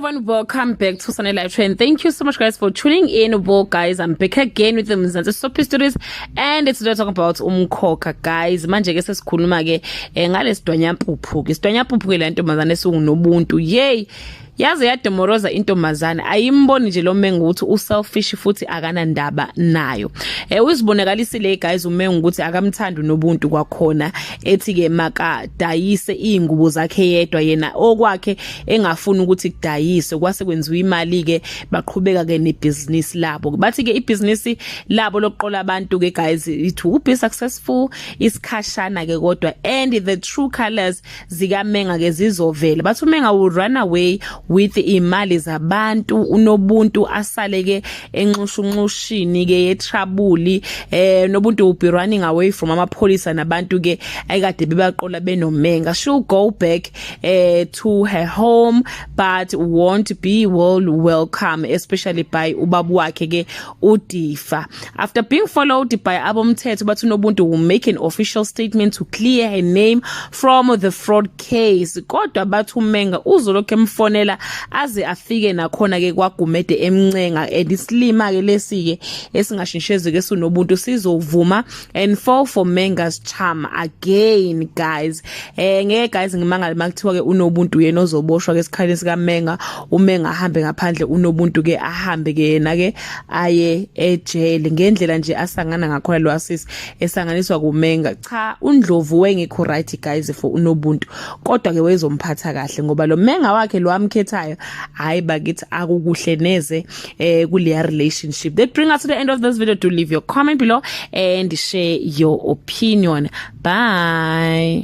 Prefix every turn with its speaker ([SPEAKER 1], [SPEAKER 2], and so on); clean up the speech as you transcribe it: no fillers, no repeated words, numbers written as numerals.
[SPEAKER 1] everyone, welcome back to Sunday Live Trend. Thank you so much guys for tuning in. Well guys, I'm back again with the Mzansi Soapie Stories and it's today talking about umkhokha guys. Manje ke sesikhuluma ke ngale sidwanyampuphu ke. Sidwanyampuphu ke lento mazane esungunobuntu. Yay! Yaze yademoroza intombazane ayimboni nje lo mengu ukuthi uselfish futhi akana ndaba nayo. Uzibonakalisile guys umengu ukuthi akamthanda nobuntu kwakhona ethi ke maka dayise ingubo zakhe yedwa yena okwakhe engafuni ukuthi kudayise kwase kwenziwa imali ke baqhubeka ke nebusiness labo. Bathi ke ibusiness labo loqola abantu ke guys it will be successful isikhashana ke kodwa and the true colors zika Menga ke zizovela. Bathi uMenga will run away with imali zabantu unobuntu asale ke enxushunxushini ke yetrabuli nobuntu will be running away from amapholisa nabantu ke ayikade bebaqola benoMenga. She'll go back to her home but won't be welcome especially by ubabu wakhe ke uDifa. After being followed by abomthetho bathi unobuntu will make an official statement to clear her name from the fraud case. Kodwa bathi uMenga uzolokho emfonela aze afike nakhona ke kwaGumede emncenga edislima ke lesike esingashintsheze ke sunobuntu sizovuma and fall for Menga's charm again guys. Ngeke guys ngimangala makuthiwa ke unobuntu yena ozoboshwa ke esikhaleni sika Menga uMenga ahambe ngaphandle unobuntu ke ahambe ke yena ke aye ejele ngendlela nje asangana ngakhona lo asisi esanganiswa kuMenga. Cha uNdlovu wengekho right guys for unobuntu kodwa ke wezomphatha kahle ngoba lo Menga wakhe lo amkhethayo hayi bakithi akukuhle neze kuleya relationship. That bring us to the end of this video. Do leave your comment below and share your opinion. Bye.